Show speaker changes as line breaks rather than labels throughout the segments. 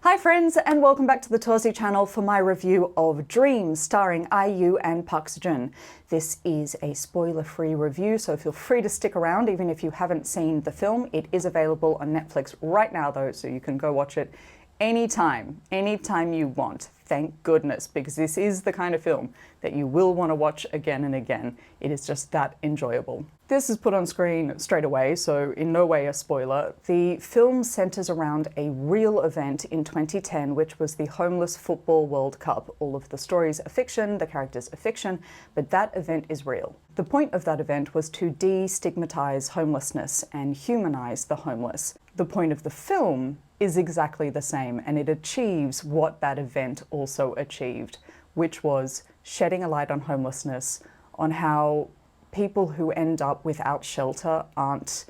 Hi friends, and welcome back to the Torsi channel for my review of Dream, starring IU and Park Seo-joon. This is a spoiler-free review, so feel free to stick around even if you haven't seen the film. It is available on Netflix right now though, so you can go watch it anytime you want. Thank goodness, because this is the kind of film that you will want to watch again and again. It is just that enjoyable. This is put on screen straight away, so in no way a spoiler. The film centers around a real event in 2010, which was the Homeless Football World Cup. All of the stories are fiction, the characters are fiction, but that event is real. The point of that event was to destigmatize homelessness and humanize the homeless. The point of the film is exactly the same, and it achieves what that event also achieved, which was shedding a light on homelessness, on how people who end up without shelter aren't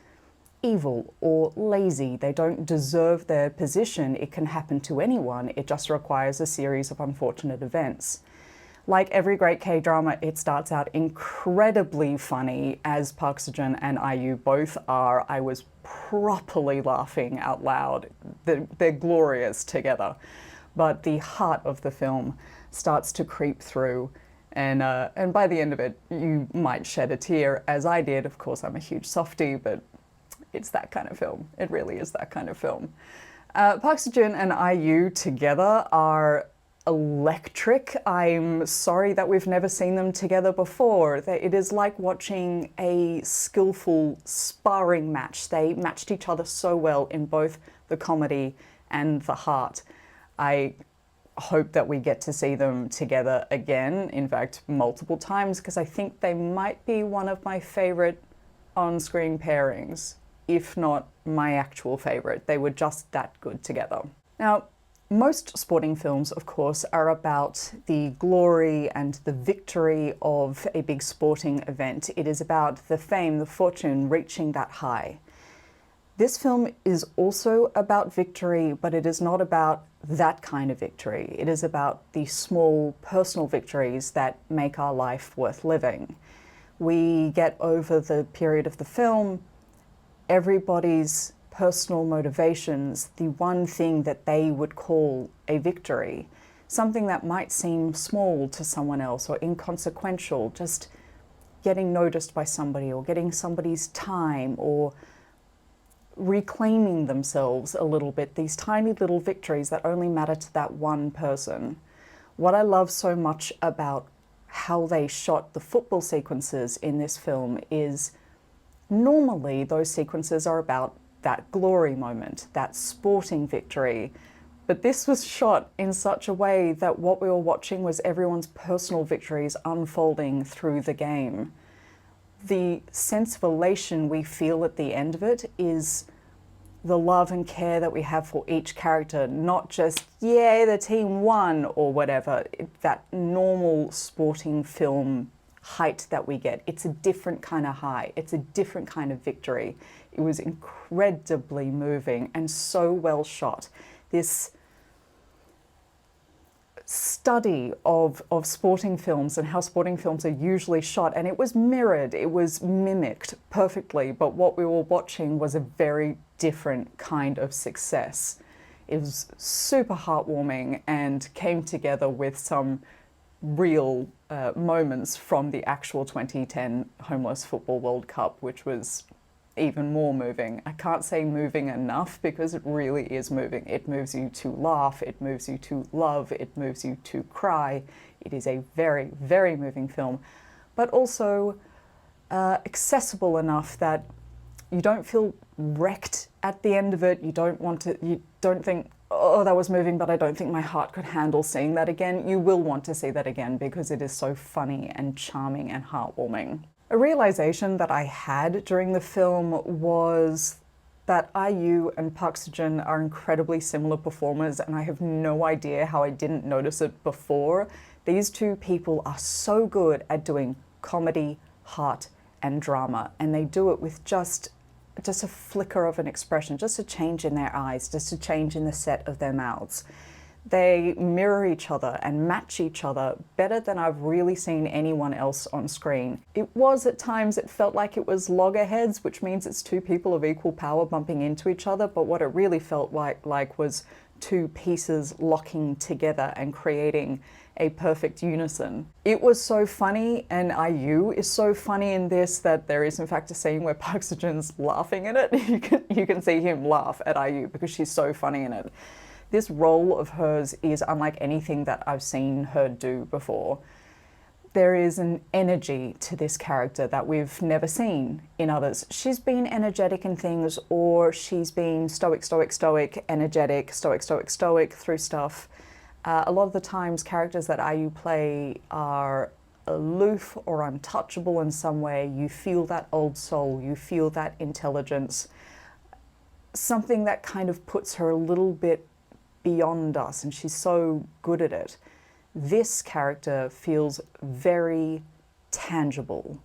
evil or lazy. They don't deserve their position. It can happen to anyone. It just requires a series of unfortunate events. Like every great K-drama, it starts out incredibly funny, as Park Seo-joon and IU both are. I was properly laughing out loud. They're glorious together. But the heart of the film starts to creep through, and by the end of it, you might shed a tear, as I did. Of course, I'm a huge softie, but it's that kind of film. It really is that kind of film. Park Seo-joon and IU together are electric. I'm sorry that we've never seen them together before. It is like watching a skillful sparring match. They matched each other so well in both the comedy and the heart. I hope that we get to see them together again, in fact, multiple times, because I think they might be one of my favorite on-screen pairings, if not my actual favorite. They were just that good together. Now, most sporting films, of course, are about the glory and the victory of a big sporting event. It is about the fame, the fortune, reaching that high. This film is also about victory, but it is not about that kind of victory. It is about the small personal victories that make our life worth living. We get over the period of the film everybody's personal motivations, the one thing that they would call a victory, something that might seem small to someone else or inconsequential, just getting noticed by somebody or getting somebody's time or reclaiming themselves a little bit, these tiny little victories that only matter to that one person. What I love so much about how they shot the football sequences in this film is normally those sequences are about that glory moment, that sporting victory. But this was shot in such a way that what we were watching was everyone's personal victories unfolding through the game. The sense of elation we feel at the end of it is the love and care that we have for each character, not just, yay, the team won or whatever, that normal sporting film height that we get. It's a different kind of high. It's a different kind of victory. It was incredibly moving and so well shot. This study of sporting films and how sporting films are usually shot, and it was mirrored, it was mimicked perfectly, but what we were watching was a very different kind of success. It was super heartwarming and came together with some real moments from the actual 2010 Homeless Football World Cup, which was even more moving. I can't say moving enough because it really is moving. It moves you to laugh, it moves you to love, it moves you to cry. It is a very, very moving film, but also accessible enough that you don't feel wrecked at the end of it. You don't think, oh, that was moving, but I don't think my heart could handle seeing that again. You will want to see that again because it is so funny and charming and heartwarming. A realization that I had during the film was that IU and Park Seo-joon are incredibly similar performers, and I have no idea how I didn't notice it before. These two people are so good at doing comedy, heart, and drama, and they do it with just a flicker of an expression, just a change in their eyes, just a change in the set of their mouths. They mirror each other and match each other better than I've really seen anyone else on screen. It was at times, it felt like it was loggerheads, which means it's two people of equal power bumping into each other, but what it really felt like was two pieces locking together and creating a perfect unison. It was so funny, and IU is so funny in this that there is in fact a scene where Park Seo-joon's laughing at it. You can see him laugh at IU because she's so funny in it. This role of hers is unlike anything that I've seen her do before. There is an energy to this character that we've never seen in others. She's been energetic in things, or she's been stoic, energetic, stoic through stuff. A lot of the times characters that IU play are aloof or untouchable in some way. You feel that old soul, you feel that intelligence, something that kind of puts her a little bit beyond us, and she's so good at it. This character feels very tangible.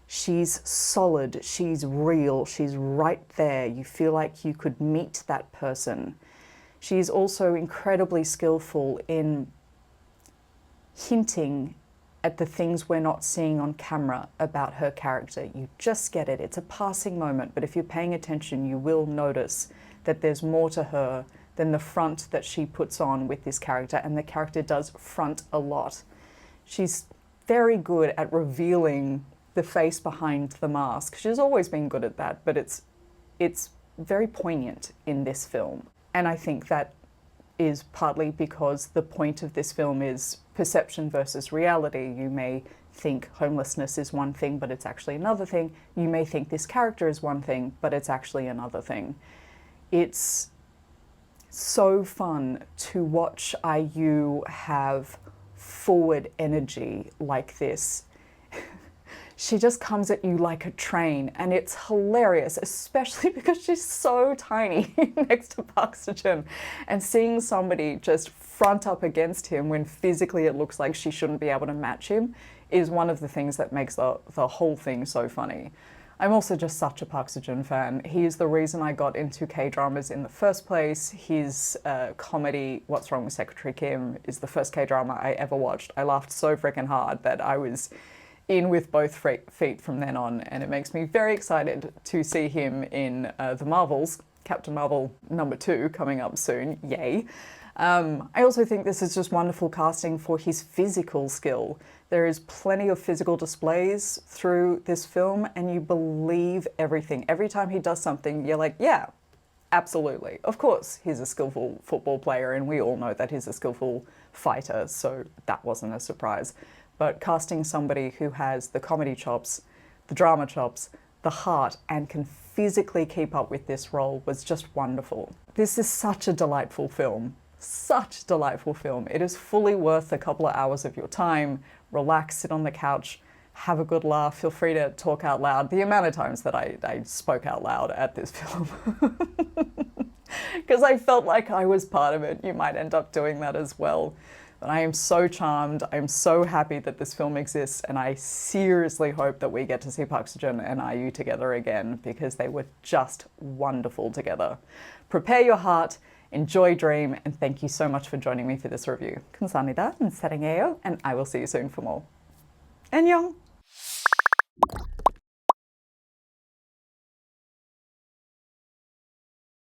She's solid, she's real, she's right there. You feel like you could meet that person. She's also incredibly skillful in hinting at the things we're not seeing on camera about her character. You just get it. It's a passing moment, but if you're paying attention, you will notice that there's more to her than the front that she puts on with this character, and the character does front a lot. She's very good at revealing the face behind the mask. She's always been good at that, but it's very poignant in this film. And I think that is partly because the point of this film is perception versus reality. You may think homelessness is one thing, but it's actually another thing. You may think this character is one thing, but it's actually another thing. It's so fun to watch IU have forward energy like this. She just comes at you like a train, and it's hilarious, especially because she's so tiny next to Park Seo-joon, and seeing somebody just front up against him when physically it looks like she shouldn't be able to match him is one of the things that makes the whole thing so funny. I'm also just such a Park Seo-joon fan. He is the reason I got into K-dramas in the first place. His comedy, What's Wrong with Secretary Kim, is the first K-drama I ever watched. I laughed so freaking hard that I was in with both feet from then on, and it makes me very excited to see him in The Marvels, Captain Marvel #2 coming up soon, yay. I also think this is just wonderful casting for his physical skill. There is plenty of physical displays through this film, and you believe everything. Every time he does something, you're like, yeah, absolutely. Of course, he's a skillful football player, and we all know that he's a skillful fighter, so that wasn't a surprise. But casting somebody who has the comedy chops, the drama chops, the heart, and can physically keep up with this role was just wonderful. This is such a delightful film. Such a delightful film. It is fully worth a couple of hours of your time. Relax, sit on the couch, have a good laugh. Feel free to talk out loud. The amount of times that I spoke out loud at this film. Because I felt like I was part of it. You might end up doing that as well. But I am so charmed. I'm so happy that this film exists, and I seriously hope that we get to see Park Seo-joon and IU together again, because they were just wonderful together. Prepare your heart, enjoy Dream, and thank you so much for joining me for this review. 감사합니다. 사랑해요, and I will see you soon for more. 안녕!